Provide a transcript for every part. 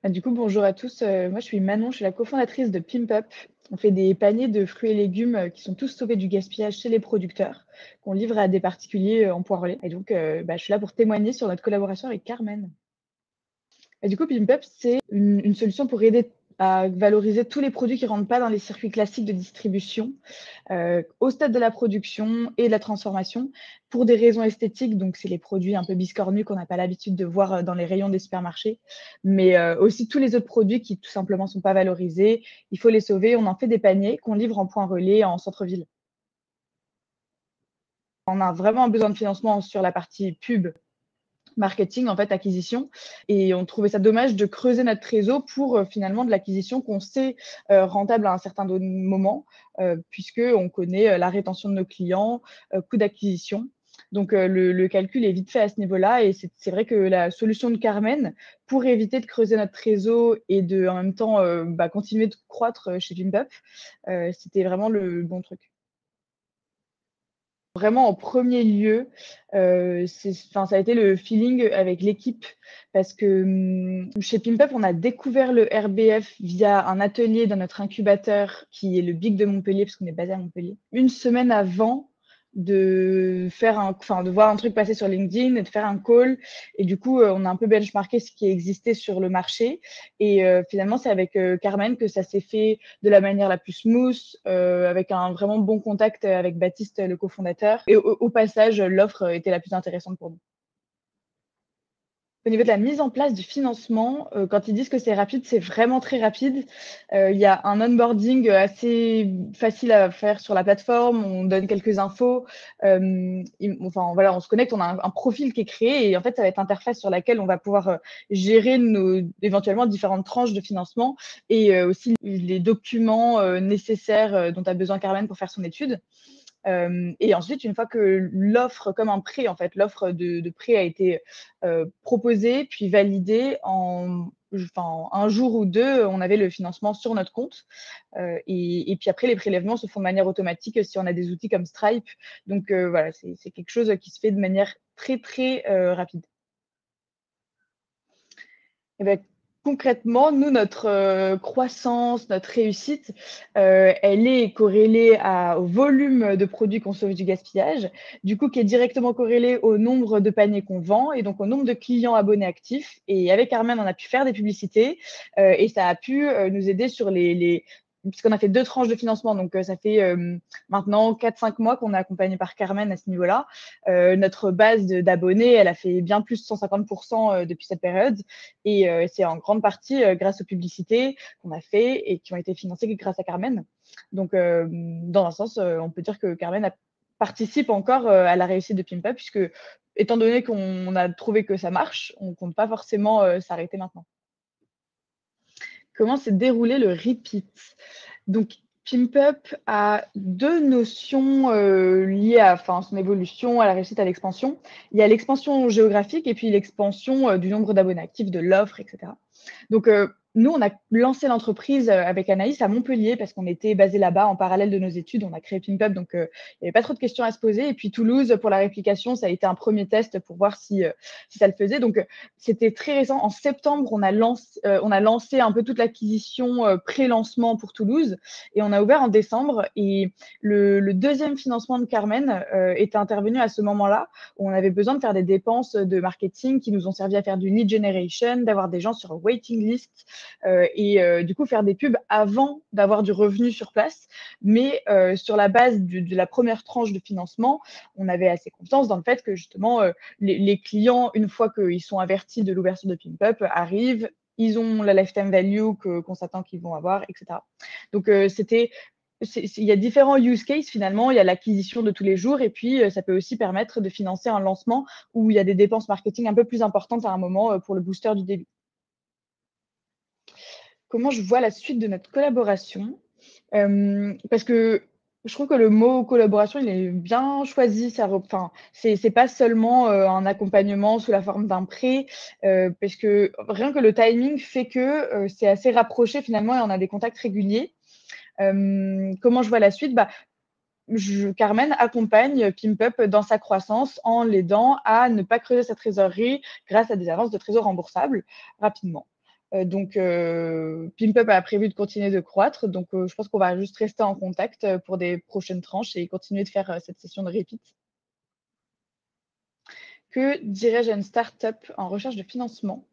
Du coup, bonjour à tous. Moi, je suis Manon, je suis la cofondatrice de Pimp Up. On fait des paniers de fruits et légumes qui sont tous sauvés du gaspillage chez les producteurs, qu'on livre à des particuliers en point relais. Et donc, je suis là pour témoigner sur notre collaboration avec Carmen. Et du coup, Pimp Up, c'est une solution pour aider à valoriser tous les produits qui ne rentrent pas dans les circuits classiques de distribution, au stade de la production et de la transformation, pour des raisons esthétiques. Donc, c'est les produits un peu biscornus qu'on n'a pas l'habitude de voir dans les rayons des supermarchés, mais aussi tous les autres produits qui tout simplement ne sont pas valorisés. Il faut les sauver. On en fait des paniers qu'on livre en point relais en centre-ville. On a vraiment besoin de financement sur la partie pub, marketing, en fait, acquisition. Et on trouvait ça dommage de creuser notre trésor pour finalement de l'acquisition qu'on sait rentable à un certain moment, puisqu'on connaît la rétention de nos clients, coût d'acquisition. Donc, le calcul est vite fait à ce niveau-là. Et c'est vrai que la solution de Carmen, pour éviter de creuser notre trésor et de, en même temps, continuer de croître chez Pimp Up, c'était vraiment le bon truc. Vraiment en premier lieu, ça a été le feeling avec l'équipe parce que, chez Pimp Up, on a découvert le RBF via un atelier dans notre incubateur qui est le BIC de Montpellier, parce qu'on est basé à Montpellier. Une semaine avant de voir un truc passer sur LinkedIn et de faire un call. Et du coup, on a un peu benchmarké ce qui existait sur le marché. Et finalement, c'est avec Carmen que ça s'est fait de la manière la plus smooth, avec un vraiment bon contact avec Baptiste, le cofondateur. Et au passage, l'offre était la plus intéressante pour nous. Au niveau de la mise en place du financement, quand ils disent que c'est rapide, c'est vraiment très rapide. Il y a un onboarding assez facile à faire sur la plateforme. On donne quelques infos. On se connecte, on a un profil qui est créé et en fait, ça va être l'interface sur laquelle on va pouvoir gérer nos éventuellement différentes tranches de financement et aussi les documents nécessaires dont a besoin Carmen pour faire son étude. Et ensuite, une fois que l'offre, comme un prêt, en fait, l'offre de prêt a été proposée, puis validée, en un jour ou deux, on avait le financement sur notre compte. Et puis après, les prélèvements se font de manière automatique si on a des outils comme Stripe. Donc voilà, c'est quelque chose qui se fait de manière très, très rapide. Eh ben, concrètement, nous, notre croissance, notre réussite, elle est corrélée au volume de produits qu'on sauve du gaspillage, du coup, qui est directement corrélé au nombre de paniers qu'on vend et donc au nombre de clients abonnés actifs. Et avec Armen, on a pu faire des publicités et ça a pu nous aider sur puisqu'on a fait 2 tranches de financement, donc ça fait maintenant 4-5 mois qu'on est accompagné par Carmen à ce niveau-là. Notre base d'abonnés, elle a fait bien plus de 150% depuis cette période. Et c'est en grande partie grâce aux publicités qu'on a fait et qui ont été financées grâce à Carmen. Donc, dans un sens, on peut dire que Carmen participe encore à la réussite de Pimpa, puisque, étant donné qu'on a trouvé que ça marche, on ne compte pas forcément s'arrêter maintenant. Comment s'est déroulé le repeat? Donc, Pimp Up a 2 notions liées à son évolution, à la réussite, à l'expansion. Il y a l'expansion géographique et puis l'expansion du nombre d'abonnés actifs, de l'offre, etc. Donc, nous, on a lancé l'entreprise avec Anaïs à Montpellier parce qu'on était basé là-bas en parallèle de nos études. On a créé Pimp Up, donc il n'y avait pas trop de questions à se poser. Et puis Toulouse, pour la réplication, ça a été un premier test pour voir si ça le faisait. Donc, c'était très récent. En septembre, on a lancé un peu toute l'acquisition pré-lancement pour Toulouse et on a ouvert en décembre. Et le deuxième financement de Carmen était intervenu à ce moment-là où on avait besoin de faire des dépenses de marketing qui nous ont servi à faire du lead generation, d'avoir des gens sur waiting list et du coup faire des pubs avant d'avoir du revenu sur place. Mais sur la base de la première tranche de financement, on avait assez confiance dans le fait que justement les clients, une fois qu'ils sont avertis de l'ouverture de Pimp Up, arrivent, ils ont la lifetime value qu'on s'attend qu'ils vont avoir, etc. Donc, il y a différents use cases finalement. Il y a l'acquisition de tous les jours et puis ça peut aussi permettre de financer un lancement où il y a des dépenses marketing un peu plus importantes à un moment pour le booster du début. Comment je vois la suite de notre collaboration? Parce que je trouve que le mot collaboration, il est bien choisi. C'est pas seulement un accompagnement sous la forme d'un prêt, parce que rien que le timing fait que c'est assez rapproché finalement et on a des contacts réguliers. Comment je vois la suite? Carmen accompagne Pimp Up dans sa croissance en l'aidant à ne pas creuser sa trésorerie grâce à des avances de trésor remboursables rapidement. Donc PimpUp a prévu de continuer de croître, donc je pense qu'on va juste rester en contact, pour des prochaines tranches et continuer de faire, cette session de repeat. Que dirais-je à une start-up en recherche de financement?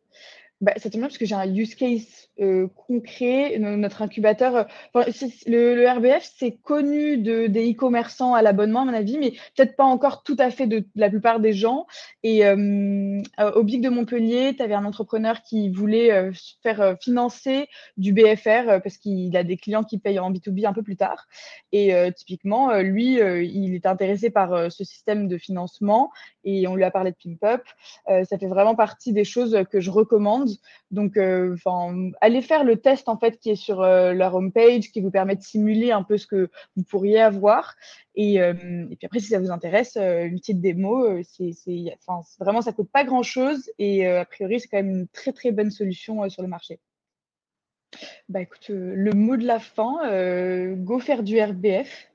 Bah, ça tombe bien parce que j'ai un use case, concret. Notre incubateur, enfin, le RBF, c'est connu des e-commerçants à l'abonnement, à mon avis, mais peut-être pas encore tout à fait de la plupart des gens. Et au BIC de Montpellier, tu avais un entrepreneur qui voulait, faire, financer du BFR, parce qu'il a des clients qui payent en B2B un peu plus tard. Et typiquement, lui, il est intéressé par, ce système de financement et on lui a parlé de PimpUp. Ça fait vraiment partie des choses que je recommande. Donc, allez faire le test en fait qui est sur leur homepage, qui vous permet de simuler un peu ce que vous pourriez avoir. Et puis après, si ça vous intéresse, une petite démo, vraiment, ça coûte pas grand-chose et a priori, c'est quand même une très très bonne solution sur le marché. Bah écoute, le mot de la fin, go faire du RBF.